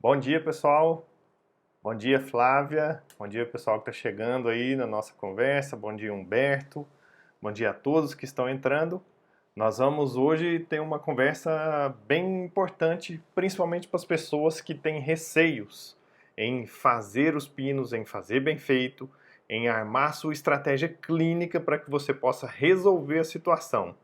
Bom dia, pessoal. Bom dia, Flávia. Bom dia, pessoal que está chegando aí na nossa conversa. Bom dia, Humberto. Bom dia a todos que estão entrando. Nós vamos hoje ter uma conversa bem importante, principalmente para as pessoas que têm receios em fazer os pinos, em fazer bem feito, em armar sua estratégia clínica para que você possa resolver a situação.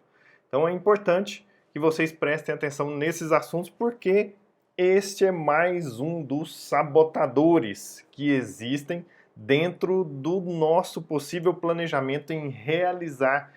Então é importante que vocês prestem atenção nesses assuntos porque este é mais um dos sabotadores que existem dentro do nosso possível planejamento em realizar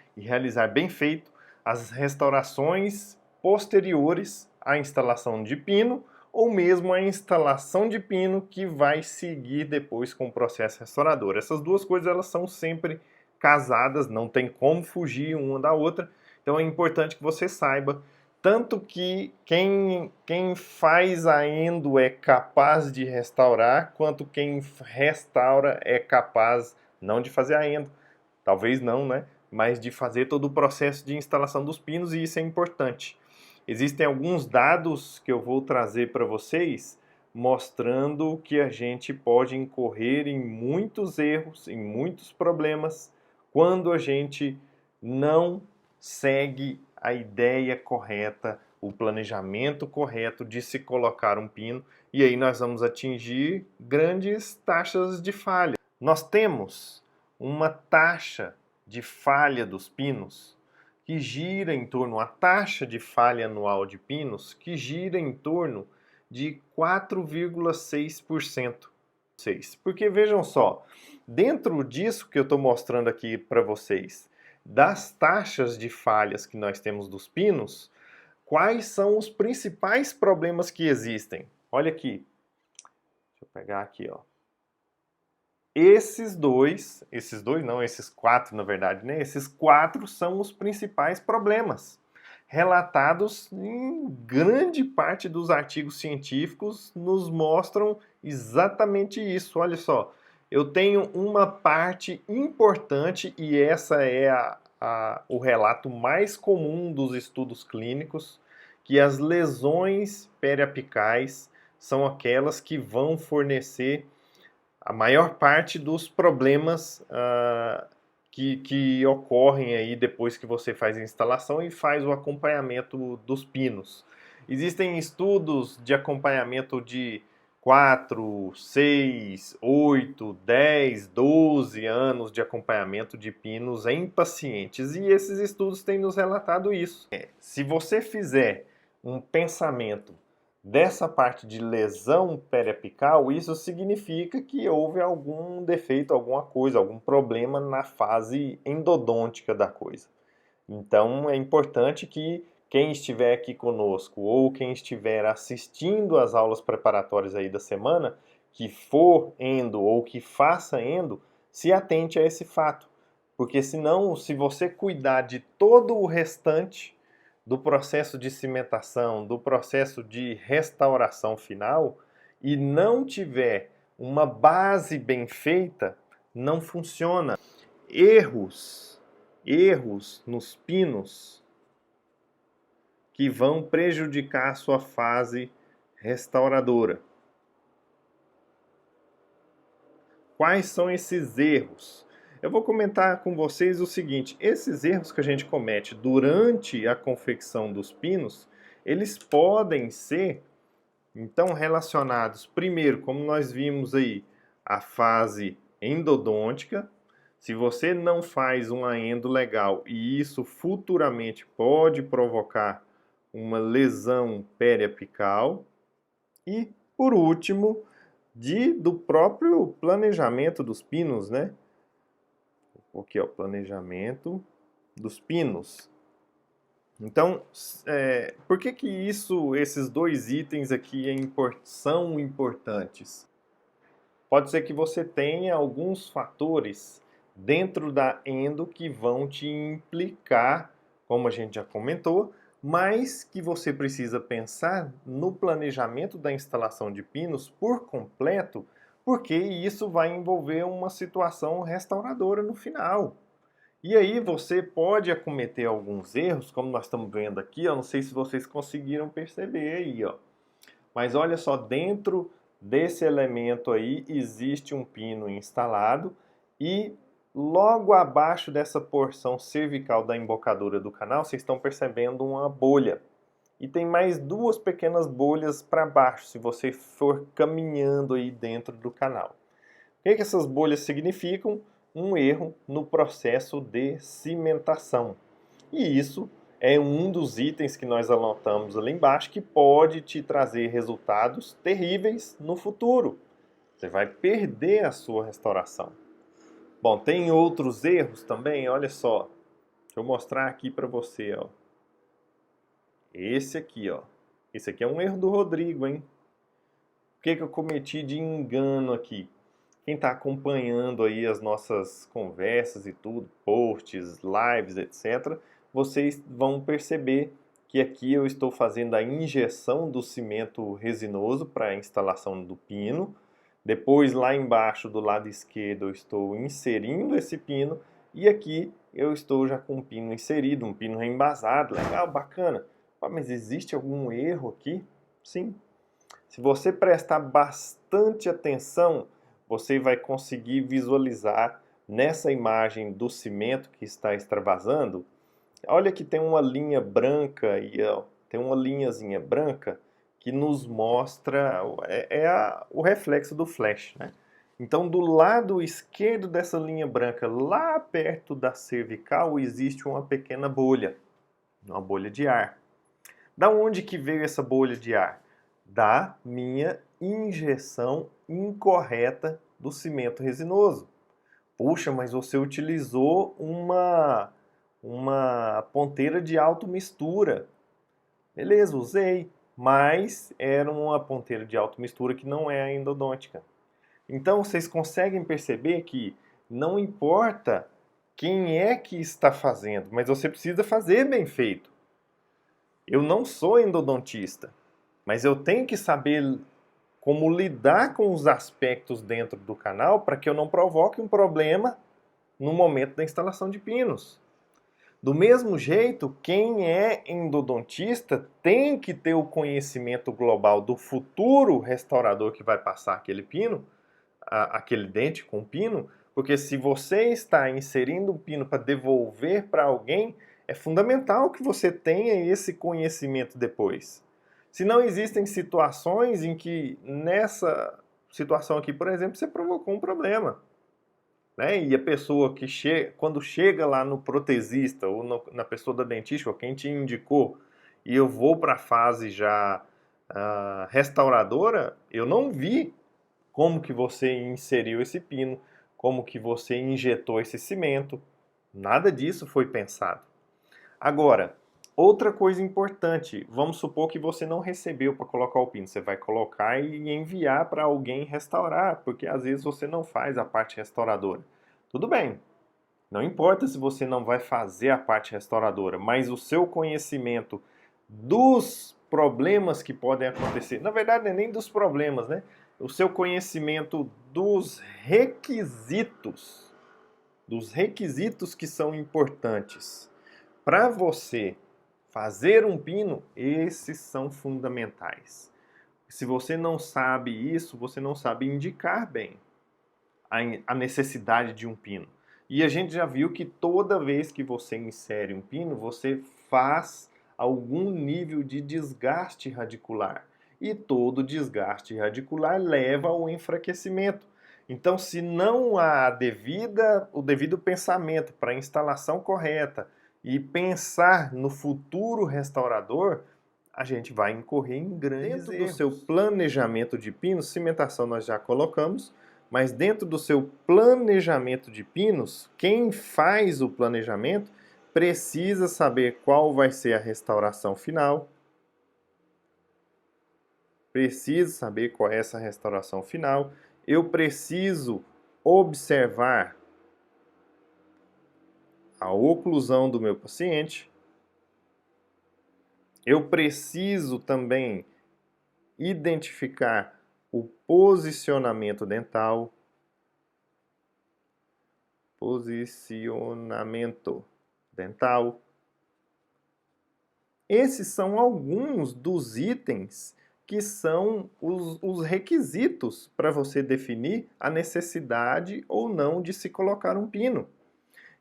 bem feito as restaurações posteriores à instalação de pino ou mesmo a instalação de pino que vai seguir depois com o processo restaurador. Essas duas coisas elas são sempre casadas, não tem como fugir uma da outra. Então é importante que você saiba tanto que quem faz a endo é capaz de restaurar, quanto quem restaura é capaz não de fazer a endo, talvez não, né? Mas de fazer todo o processo de instalação dos pinos, e isso é importante. Existem alguns dados que eu vou trazer para vocês mostrando que a gente pode incorrer em muitos erros, em muitos problemas, quando a gente não segue a ideia correta, o planejamento correto de se colocar um pino, e aí nós vamos atingir grandes taxas de falha. Nós temos uma taxa de falha dos pinos que gira em torno, a taxa de falha anual de pinos, que gira em torno de 4,6%. Porque vejam só, dentro disso que eu estou mostrando aqui para vocês, das taxas de falhas que nós temos dos pinos, quais são os principais problemas que existem? Olha aqui, deixa eu pegar aqui, ó. Esses quatro, na verdade, né? Esses quatro são os principais problemas relatados em grande parte dos artigos científicos, nos mostram exatamente isso. Olha só, eu tenho uma parte importante, e essa é o relato mais comum dos estudos clínicos, que as lesões periapicais são aquelas que vão fornecer a maior parte dos problemas que ocorrem aí depois que você faz a instalação e faz o acompanhamento dos pinos. Existem estudos de acompanhamento de 4, 6, 8, 10, 12 anos de acompanhamento de pinos em pacientes, e esses estudos têm nos relatado isso. Se você fizer um pensamento dessa parte de lesão periapical, isso significa que houve algum defeito, alguma coisa, algum problema na fase endodôntica da coisa. Então é importante que quem estiver aqui conosco ou quem estiver assistindo às aulas preparatórias aí da semana, que for endo ou que faça endo, se atente a esse fato. Porque senão, se você cuidar de todo o restante do processo de cimentação, do processo de restauração final, e não tiver uma base bem feita, não funciona. Erros nos pinos que vão prejudicar a sua fase restauradora. Quais são esses erros? Eu vou comentar com vocês o seguinte: esses erros que a gente comete durante a confecção dos pinos, eles podem ser, então, relacionados, primeiro, como nós vimos aí, a fase endodôntica. Se você não faz uma endo legal, e isso futuramente pode provocar uma lesão periapical. E, por último, do próprio planejamento dos pinos, né? Aqui, ó, planejamento dos pinos. Então, por que esses dois itens aqui são importantes? Pode ser que você tenha alguns fatores dentro da endo que vão te implicar, como a gente já comentou, mas que você precisa pensar no planejamento da instalação de pinos por completo, porque isso vai envolver uma situação restauradora no final. E aí você pode acometer alguns erros, como nós estamos vendo aqui, eu não sei se vocês conseguiram perceber aí, ó. Mas olha só, dentro desse elemento aí existe um pino instalado e logo abaixo dessa porção cervical da embocadura do canal, vocês estão percebendo uma bolha. E tem mais duas pequenas bolhas para baixo, se você for caminhando aí dentro do canal. O que essas bolhas significam? Um erro no processo de cimentação. E isso é um dos itens que nós anotamos ali embaixo que pode te trazer resultados terríveis no futuro. Você vai perder a sua restauração. Bom, tem outros erros também, olha só. Deixa eu mostrar aqui para você, ó. Esse aqui, ó. Esse aqui é um erro do Rodrigo, hein? O que eu cometi de engano aqui? Quem está acompanhando aí as nossas conversas e tudo, posts, lives, etc., vocês vão perceber que aqui eu estou fazendo a injeção do cimento resinoso para a instalação do pino. Depois, lá embaixo, do lado esquerdo, eu estou inserindo esse pino. E aqui eu estou já com o pino inserido, um pino reembasado. Legal, bacana. Mas existe algum erro aqui? Sim. Se você prestar bastante atenção, você vai conseguir visualizar nessa imagem do cimento que está extravasando. Olha que tem uma linha branca aí, ó, tem uma linhazinha branca que nos mostra o reflexo do flash, né? Então, do lado esquerdo dessa linha branca, lá perto da cervical, existe uma pequena bolha, uma bolha de ar. Da onde que veio essa bolha de ar? Da minha injeção incorreta do cimento resinoso. Puxa, mas você utilizou uma ponteira de automistura. Beleza, usei, mas era uma ponteira de automistura que não é a endodôntica. Então vocês conseguem perceber que não importa quem é que está fazendo, mas você precisa fazer bem feito. Eu não sou endodontista, mas eu tenho que saber como lidar com os aspectos dentro do canal para que eu não provoque um problema no momento da instalação de pinos. Do mesmo jeito, quem é endodontista tem que ter o conhecimento global do futuro restaurador que vai passar aquele pino, aquele dente com pino, porque se você está inserindo um pino para devolver para alguém, é fundamental que você tenha esse conhecimento depois. Se não existem situações em que nessa situação aqui, por exemplo, você provocou um problema, né? E a pessoa que quando chega lá no protesista ou na pessoa da dentista, ou quem te indicou, e eu vou para a fase já restauradora, eu não vi como que você inseriu esse pino, como que você injetou esse cimento, nada disso foi pensado. Agora, outra coisa importante, vamos supor que você não recebeu para colocar o pino, você vai colocar e enviar para alguém restaurar, porque às vezes você não faz a parte restauradora. Tudo bem, não importa se você não vai fazer a parte restauradora, mas o seu conhecimento dos problemas que podem acontecer, na verdade não é nem dos problemas, né? O seu conhecimento dos requisitos que são importantes para você fazer um pino, esses são fundamentais. Se você não sabe isso, você não sabe indicar bem a necessidade de um pino. E a gente já viu que toda vez que você insere um pino, você faz algum nível de desgaste radicular. E todo desgaste radicular leva ao enfraquecimento. Então, se não há o devido pensamento para a instalação correta e pensar no futuro restaurador, a gente vai incorrer em grandes erros. Dentro do seu planejamento de pinos, cimentação nós já colocamos, mas dentro do seu planejamento de pinos, quem faz o planejamento precisa saber qual vai ser a restauração final. Preciso saber qual é essa restauração final. Eu preciso observar a oclusão do meu paciente. Eu preciso também identificar o posicionamento dental. Posicionamento dental. Esses são alguns dos itens que são os requisitos para você definir a necessidade ou não de se colocar um pino.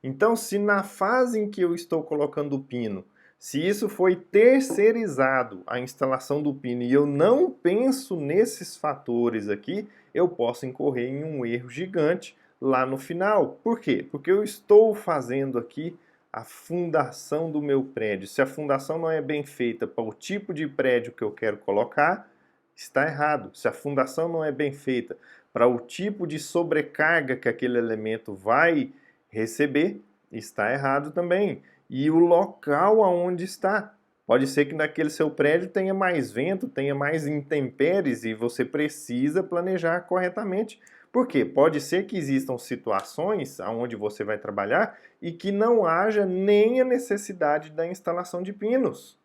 Então, se na fase em que eu estou colocando o pino, se isso foi terceirizado, a instalação do pino, e eu não penso nesses fatores aqui, eu posso incorrer em um erro gigante lá no final. Por quê? Porque eu estou fazendo aqui a fundação do meu prédio. Se a fundação não é bem feita para o tipo de prédio que eu quero colocar, está errado. Se a fundação não é bem feita para o tipo de sobrecarga que aquele elemento vai receber, está errado também. E o local aonde está. Pode ser que naquele seu prédio tenha mais vento, tenha mais intempéries e você precisa planejar corretamente. Por quê? Pode ser que existam situações onde você vai trabalhar e que não haja nem a necessidade da instalação de pinos.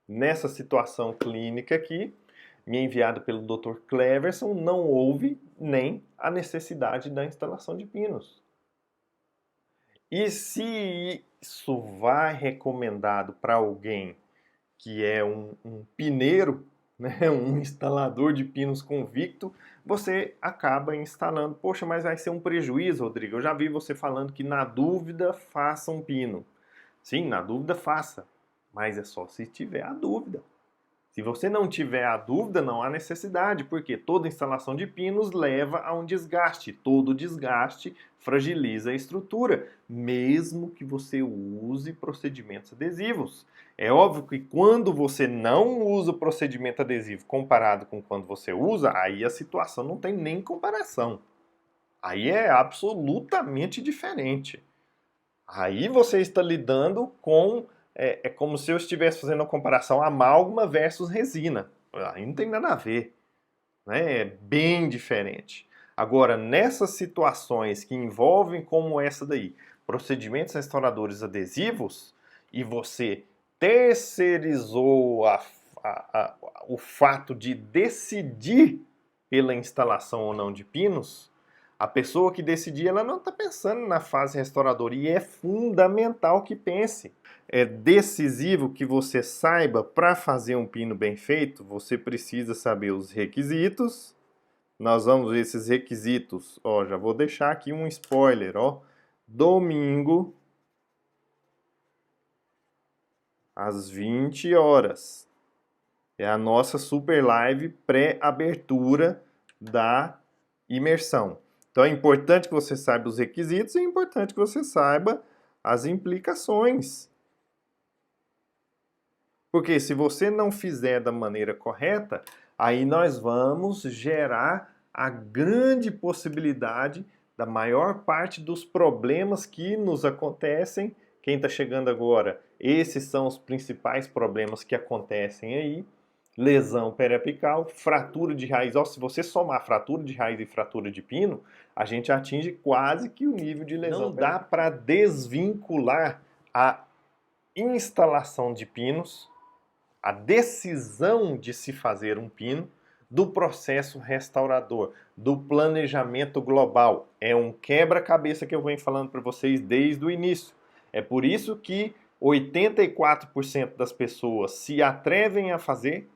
Nessa situação clínica aqui, me enviada pelo Dr. Cleverson, não houve nem a necessidade da instalação de pinos. E se isso vai recomendado para alguém que é um pineiro, né, um instalador de pinos convicto, você acaba instalando. Poxa, mas vai ser um prejuízo, Rodrigo. Eu já vi você falando que na dúvida faça um pino. Sim, na dúvida faça, mas é só se tiver a dúvida. Se você não tiver a dúvida, não há necessidade, porque toda instalação de pinos leva a um desgaste. Todo desgaste fragiliza a estrutura, mesmo que você use procedimentos adesivos. É óbvio que quando você não usa o procedimento adesivo comparado com quando você usa, aí a situação não tem nem comparação. Aí é absolutamente diferente. Aí você está lidando com é como se eu estivesse fazendo uma comparação amálgama versus resina. Aí não tem nada a ver, né? É bem diferente. Agora, nessas situações que envolvem como essa daí, procedimentos restauradores adesivos, e você terceirizou o fato de decidir pela instalação ou não de pinos, a pessoa que decidir, ela não está pensando na fase restauradora, e é fundamental que pense. É decisivo que você saiba, para fazer um pino bem feito, você precisa saber os requisitos. Nós vamos ver esses requisitos, ó, já vou deixar aqui um spoiler, ó. Domingo, às 20 horas. É a nossa super live pré-abertura da imersão. Então é importante que você saiba os requisitos e é importante que você saiba as implicações. Porque se você não fizer da maneira correta, aí nós vamos gerar a grande possibilidade da maior parte dos problemas que nos acontecem. Quem está chegando agora, esses são os principais problemas que acontecem aí. Lesão periapical, fratura de raiz. Ó, se você somar fratura de raiz e fratura de pino, a gente atinge quase que o nível de lesão. Não dá para desvincular a instalação de pinos, a decisão de se fazer um pino, do processo restaurador, do planejamento global. É um quebra-cabeça que eu venho falando para vocês desde o início. É por isso que 84% das pessoas se atrevem a fazer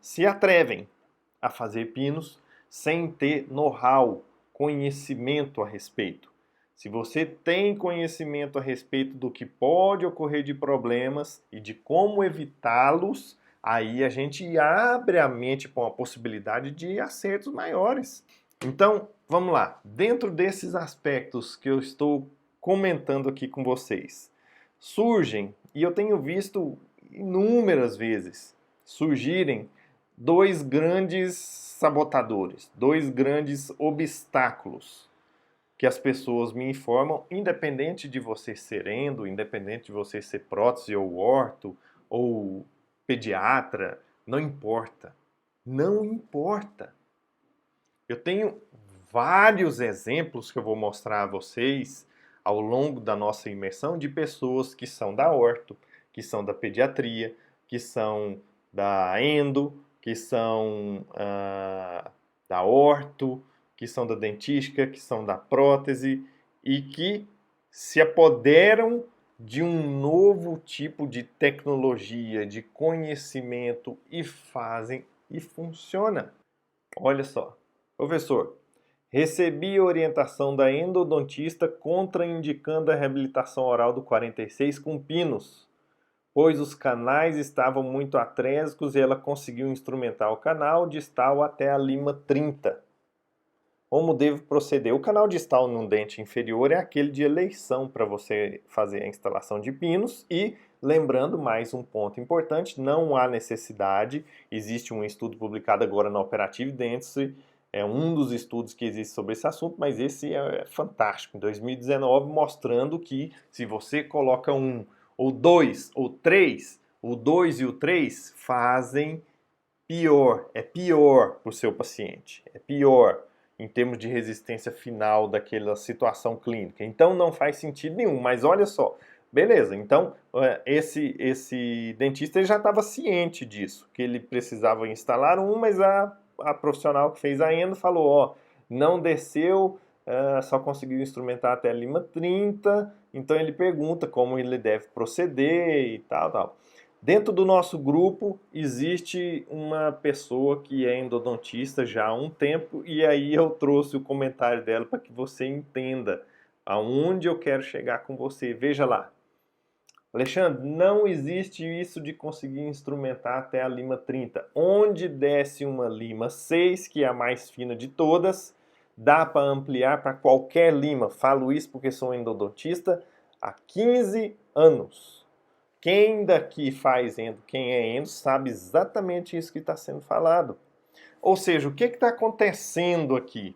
pinos sem ter know-how, conhecimento a respeito. Se você tem conhecimento a respeito do que pode ocorrer de problemas e de como evitá-los, aí a gente abre a mente para uma possibilidade de acertos maiores. Então, vamos lá. Dentro desses aspectos que eu estou comentando aqui com vocês, surgem, e eu tenho visto inúmeras vezes, surgirem dois grandes sabotadores, dois grandes obstáculos que as pessoas me informam, independente de você ser endo, independente de você ser prótese ou orto, ou pediatra, não importa. Não importa. Eu tenho vários exemplos que eu vou mostrar a vocês ao longo da nossa imersão de pessoas que são da orto, que são da pediatria, que são da endo, que são da orto, que são da dentística, que são da prótese e que se apoderam de um novo tipo de tecnologia, de conhecimento e fazem e funciona. Olha só, professor, recebi orientação da endodontista contraindicando a reabilitação oral do 46 com pinos, pois os canais estavam muito atrésicos e ela conseguiu instrumentar o canal distal até a lima 30. Como devo proceder? O canal distal num dente inferior é aquele de eleição para você fazer a instalação de pinos e, lembrando mais um ponto importante, não há necessidade, existe um estudo publicado agora na Operative Dentistry, é um dos estudos que existe sobre esse assunto, mas esse é fantástico, em 2019, mostrando que se você coloca um, ou dois, ou três, o 2 e o 3 fazem pior, é pior para o seu paciente, é pior em termos de resistência final daquela situação clínica. Então não faz sentido nenhum, mas olha só, beleza, então esse dentista ele já estava ciente disso, que ele precisava instalar um, mas a profissional que fez a endo falou, ó, não desceu, só conseguiu instrumentar até a lima 30, então ele pergunta como ele deve proceder e tal. Dentro do nosso grupo existe uma pessoa que é endodontista já há um tempo e aí eu trouxe o comentário dela para que você entenda aonde eu quero chegar com você. Veja lá. Alexandre, não existe isso de conseguir instrumentar até a lima 30. Onde desce uma lima 6, que é a mais fina de todas, dá para ampliar para qualquer lima. Falo isso porque sou endodontista há 15 anos. Quem daqui faz endo, quem é endo, sabe exatamente isso que está sendo falado. Ou seja, o que está acontecendo aqui?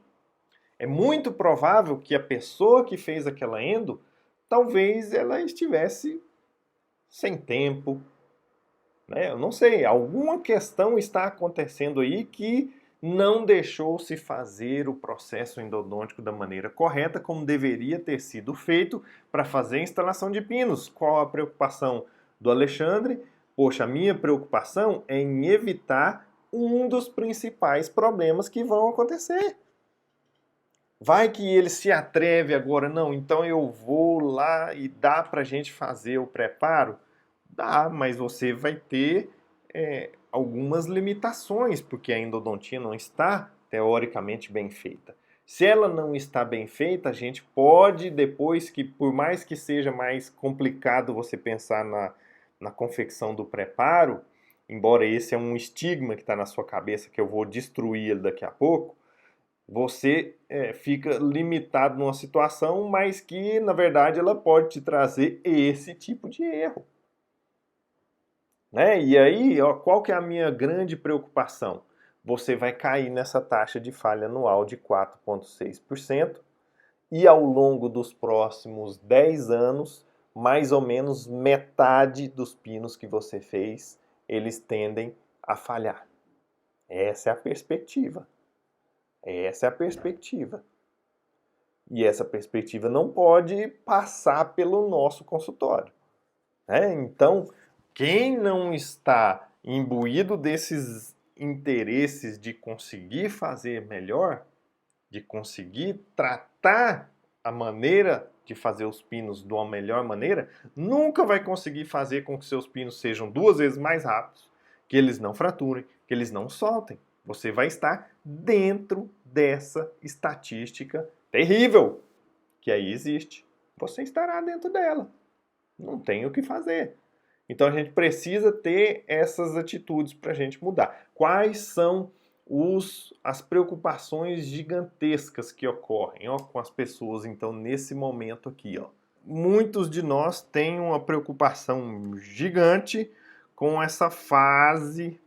É muito provável que a pessoa que fez aquela endo, talvez ela estivesse sem tempo, né? Eu não sei, alguma questão está acontecendo aí que não deixou se fazer o processo endodôntico da maneira correta, como deveria ter sido feito para fazer a instalação de pinos. Qual a preocupação do Alexandre? Poxa, a minha preocupação é em evitar um dos principais problemas que vão acontecer. Vai que ele se atreve agora, não, então eu vou lá e dá para a gente fazer o preparo? Dá, mas você vai ter algumas limitações, porque a endodontia não está teoricamente bem feita. Se ela não está bem feita, a gente pode, depois que, por mais que seja mais complicado você pensar na confecção do preparo, embora esse é um estigma que está na sua cabeça, que eu vou destruir ele daqui a pouco, você fica limitado numa situação, mas que, na verdade, ela pode te trazer esse tipo de erro. Né? E aí, ó, qual que é a minha grande preocupação? Você vai cair nessa taxa de falha anual de 4,6% e ao longo dos próximos 10 anos, mais ou menos metade dos pinos que você fez, eles tendem a falhar. Essa é a perspectiva. Essa é a perspectiva. E essa perspectiva não pode passar pelo nosso consultório. Né? Então, quem não está imbuído desses interesses de conseguir fazer melhor, de conseguir tratar a maneira de fazer os pinos de uma melhor maneira, nunca vai conseguir fazer com que seus pinos sejam 2 vezes mais rápidos, que eles não fraturem, que eles não soltem. Você vai estar dentro dessa estatística terrível que aí existe. Você estará dentro dela. Não tem o que fazer. Então a gente precisa ter essas atitudes para a gente mudar. Quais são as preocupações gigantescas que ocorrem com as pessoas, então, nesse momento aqui? Ó. Muitos de nós têm uma preocupação gigante com essa fase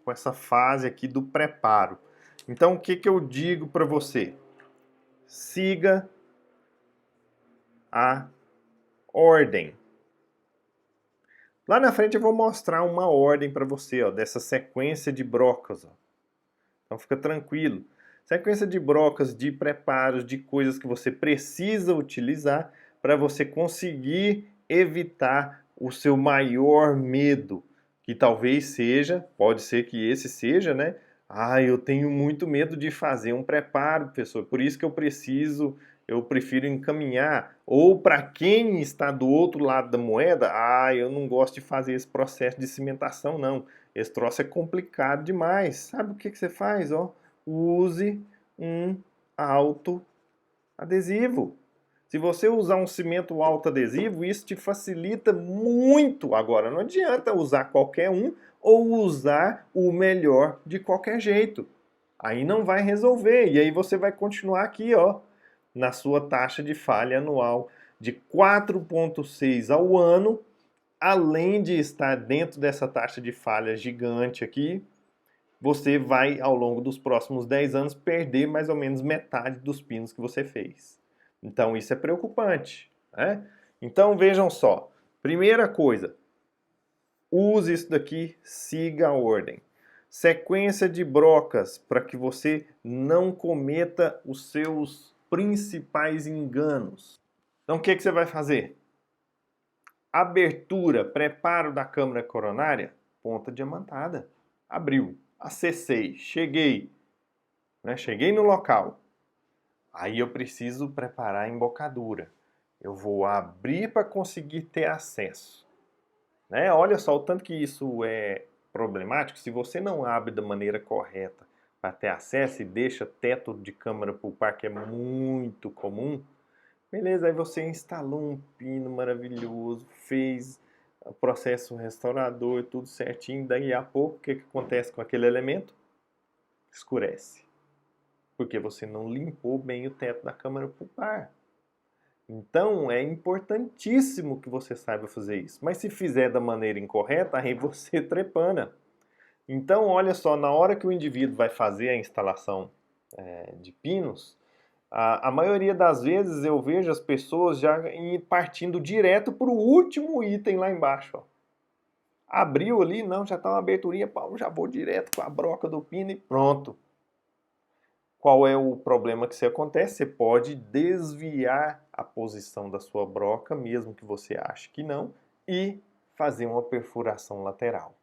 aqui do preparo. Então, o que eu digo para você? Siga a ordem. Lá na frente eu vou mostrar uma ordem para você, ó, dessa sequência de brocas. Ó. Então fica tranquilo. Sequência de brocas, de preparos, de coisas que você precisa utilizar para você conseguir evitar o seu maior medo, que talvez seja, pode ser que esse seja, né? Ah, eu tenho muito medo de fazer um preparo, professor, por isso que eu eu prefiro encaminhar, ou para quem está do outro lado da moeda, eu não gosto de fazer esse processo de cimentação não, esse troço é complicado demais. Sabe o que você faz? Ó, use um autoadesivo. Se você usar um cimento autoadesivo, isso te facilita muito. Agora, não adianta usar qualquer um ou usar o melhor de qualquer jeito. Aí não vai resolver. E aí você vai continuar aqui, ó, na sua taxa de falha anual de 4,6 ao ano, além de estar dentro dessa taxa de falha gigante aqui, você vai, ao longo dos próximos 10 anos, perder mais ou menos metade dos pinos que você fez. Então isso é preocupante, né? Então vejam só, primeira coisa, use isso daqui, siga a ordem. Sequência de brocas para que você não cometa os seus principais enganos. Então o que você vai fazer? Abertura, preparo da câmara coronária, ponta diamantada. Abriu, acessei, cheguei, né? Cheguei no local. Aí eu preciso preparar a embocadura. Eu vou abrir para conseguir ter acesso. Né? Olha só o tanto que isso é problemático. Se você não abre da maneira correta para ter acesso e deixa teto de câmara pulpar, que é muito comum, beleza, aí você instalou um pino maravilhoso, fez o processo restaurador, tudo certinho. Daí a pouco, o que acontece com aquele elemento? Escurece. Porque você não limpou bem o teto da câmara pulpar. Então, é importantíssimo que você saiba fazer isso. Mas se fizer da maneira incorreta, aí você trepana. Então, olha só, na hora que o indivíduo vai fazer a instalação de pinos, a maioria das vezes eu vejo as pessoas já partindo direto para o último item lá embaixo. Ó. Abriu ali, não, já está uma aberturinha, já vou direto com a broca do pino e pronto. Qual é o problema que isso acontece? Você pode desviar a posição da sua broca, mesmo que você ache que não, e fazer uma perfuração lateral.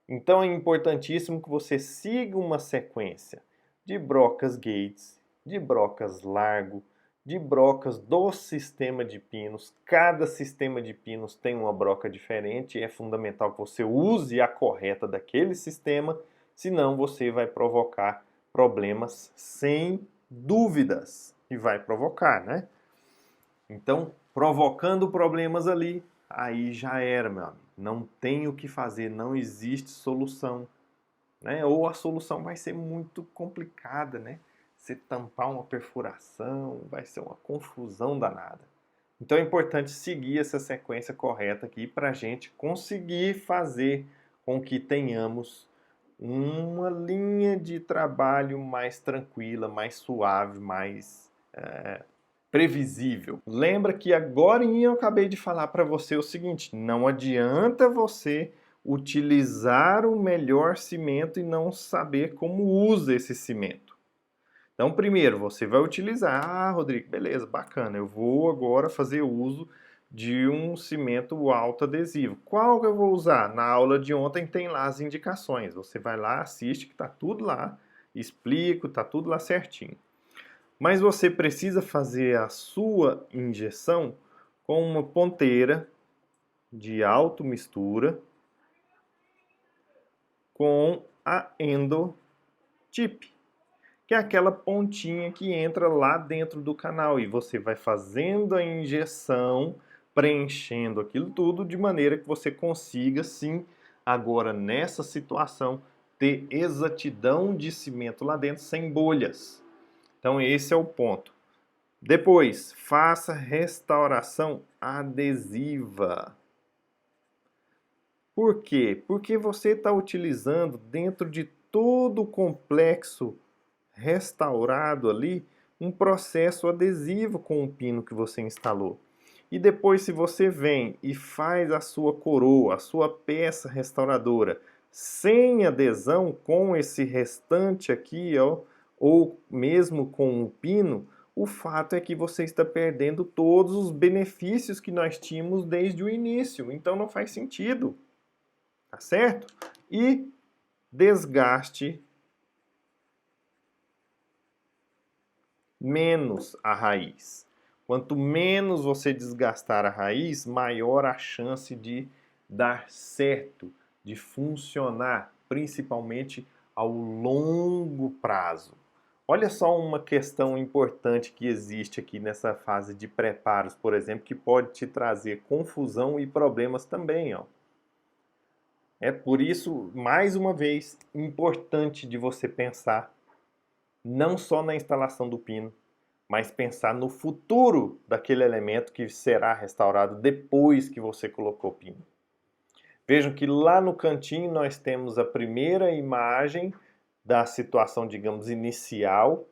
Então é importantíssimo que você siga uma sequência de brocas gates, de brocas largo, de brocas do sistema de pinos. Cada sistema de pinos tem uma broca diferente e é fundamental que você use a correta daquele sistema, senão você vai provocar problemas sem dúvidas e vai provocar, né? Então, provocando problemas ali, aí já era, meu amigo. Não tem o que fazer, não existe solução, né? Ou a solução vai ser muito complicada, né? Você tampar uma perfuração, vai ser uma confusão danada. Então é importante seguir essa sequência correta aqui para a gente conseguir fazer com que tenhamos uma linha de trabalho mais tranquila, mais suave, mais previsível. Lembra que agora eu acabei de falar para você o seguinte, não adianta você utilizar o melhor cimento e não saber como usa esse cimento. Então, primeiro, você vai utilizar, Rodrigo, beleza, bacana, eu vou agora fazer uso de um cimento autoadesivo. Qual que eu vou usar? Na aula de ontem tem lá as indicações. Você vai lá, assiste, que está tudo lá, explico, está tudo lá certinho. Mas você precisa fazer a sua injeção com uma ponteira de automistura com a endotip, que é aquela pontinha que entra lá dentro do canal e você vai fazendo a injeção, preenchendo aquilo tudo de maneira que você consiga sim, agora nessa situação, ter exatidão de cimento lá dentro sem bolhas. Então esse é o ponto. Depois, faça restauração adesiva. Por quê? Porque você está utilizando dentro de todo o complexo restaurado ali um processo adesivo com o pino que você instalou. E depois, se você vem e faz a sua coroa, a sua peça restauradora sem adesão com esse restante aqui, ó, ou mesmo com o pino, o fato é que você está perdendo todos os benefícios que nós tínhamos desde o início. Então não faz sentido. Tá certo? E desgaste menos a raiz. Quanto menos você desgastar a raiz, maior a chance de dar certo, de funcionar, principalmente ao longo prazo. Olha só uma questão importante que existe aqui nessa fase de preparos, por exemplo, que pode te trazer confusão e problemas também, ó. É por isso, mais uma vez, importante de você pensar não só na instalação do pino, mas pensar no futuro daquele elemento que será restaurado depois que você colocou o pino. Vejam que lá no cantinho nós temos a primeira imagem da situação, digamos, inicial.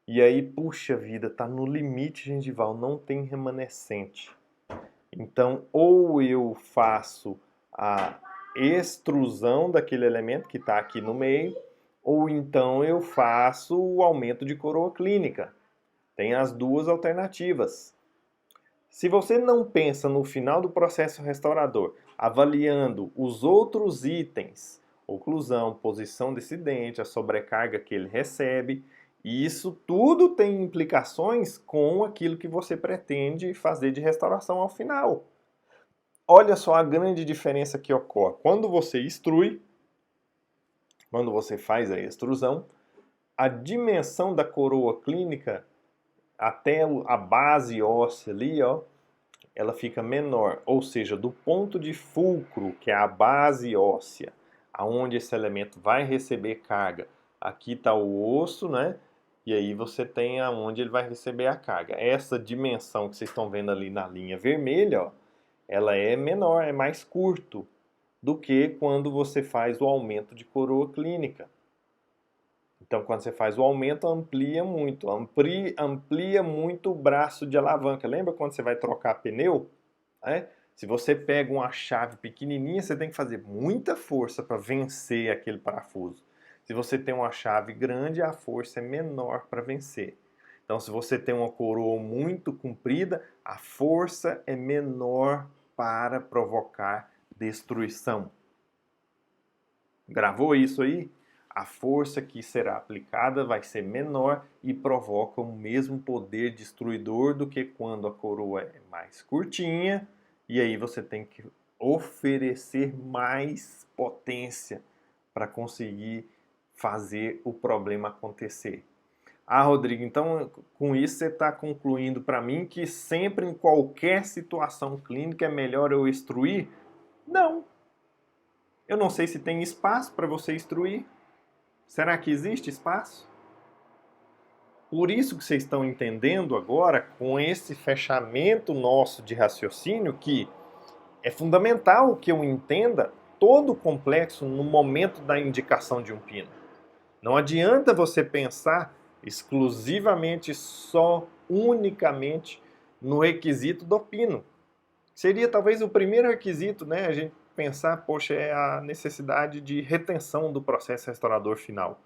E aí, puxa vida, tá no limite gengival, não tem remanescente. Então, ou eu faço a extrusão daquele elemento que está aqui no meio, ou então eu faço o aumento de coroa clínica. Tem as duas alternativas. Se você não pensa no final do processo restaurador, avaliando os outros itens, oclusão, posição desse dente, a sobrecarga que ele recebe, e isso tudo tem implicações com aquilo que você pretende fazer de restauração ao final. Olha só a grande diferença que ocorre. Quando você extrui, quando você faz a extrusão, a dimensão da coroa clínica até a base óssea ali, ó, ela fica menor. Ou seja, do ponto de fulcro, que é a base óssea, aonde esse elemento vai receber carga, aqui está o osso, né? E aí você tem aonde ele vai receber a carga. Essa dimensão que vocês estão vendo ali na linha vermelha, ó, ela é menor, é mais curto do que quando você faz o aumento de coroa clínica. Então, quando você faz o aumento, amplia muito o braço de alavanca. Lembra quando você vai trocar pneu? Se você pega uma chave pequenininha, você tem que fazer muita força para vencer aquele parafuso. Se você tem uma chave grande, a força é menor para vencer. Então, se você tem uma coroa muito comprida, a força é menor para provocar destruição. Gravou isso aí? A força que será aplicada vai ser menor e provoca o mesmo poder destruidor do que quando a coroa é mais curtinha, e aí você tem que oferecer mais potência para conseguir fazer o problema acontecer. Ah, Rodrigo, então com isso você está concluindo para mim que sempre em qualquer situação clínica é melhor eu extruir? Não. Eu não sei se tem espaço para você extruir. Será que existe espaço? Por isso que vocês estão entendendo agora, com esse fechamento nosso de raciocínio, que é fundamental que eu entenda todo o complexo no momento da indicação de um pino. Não adianta você pensar exclusivamente, unicamente no requisito do pino. Seria talvez o primeiro requisito, né? A gente pensar, poxa, é a necessidade de retenção do processo restaurador final.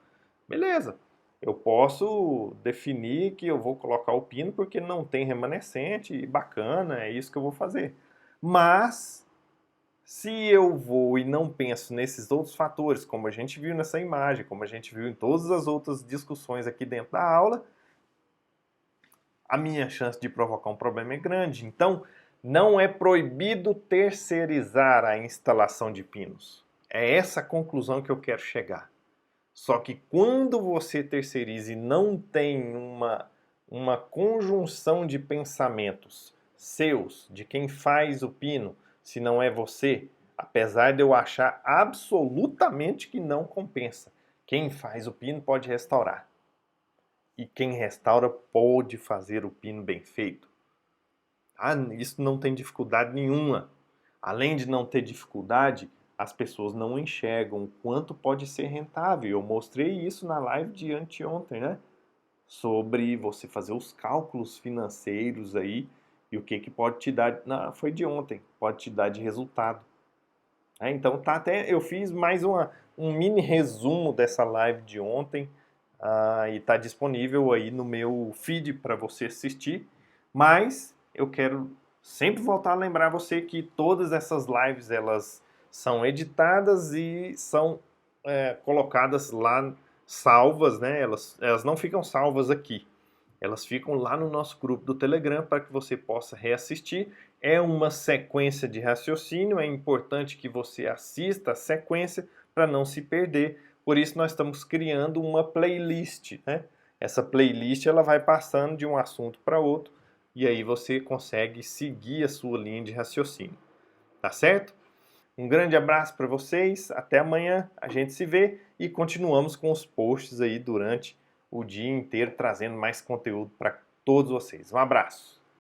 Beleza, eu posso definir que eu vou colocar o pino porque não tem remanescente, e bacana, é isso que eu vou fazer. Mas, se eu vou e não penso nesses outros fatores, como a gente viu nessa imagem, como a gente viu em todas as outras discussões aqui dentro da aula, a minha chance de provocar um problema é grande. Então, não é proibido terceirizar a instalação de pinos. É essa a conclusão que eu quero chegar. Só que quando você terceiriza e não tem uma conjunção de pensamentos seus, de quem faz o pino, se não é você, apesar de eu achar absolutamente que não compensa. Quem faz o pino pode restaurar. E quem restaura pode fazer o pino bem feito. Ah, isso não tem dificuldade nenhuma. Além de não ter dificuldade, as pessoas não enxergam o quanto pode ser rentável. Eu mostrei isso na live de anteontem, né? Sobre você fazer os cálculos financeiros aí e o que pode te dar. Não, foi de ontem, pode te dar de resultado. Então tá até. Eu fiz mais um mini resumo dessa live de ontem. E está disponível aí no meu feed para você assistir. Mas eu quero sempre voltar a lembrar você que todas essas lives elas são editadas e são colocadas lá salvas, né? Elas não ficam salvas aqui. Elas ficam lá no nosso grupo do Telegram para que você possa reassistir. É uma sequência de raciocínio, é importante que você assista a sequência para não se perder. Por isso nós estamos criando uma playlist, né? Essa playlist ela vai passando de um assunto para outro e aí você consegue seguir a sua linha de raciocínio. Tá certo? Um grande abraço para vocês, até amanhã, a gente se vê e continuamos com os posts aí durante o dia inteiro, trazendo mais conteúdo para todos vocês. Um abraço!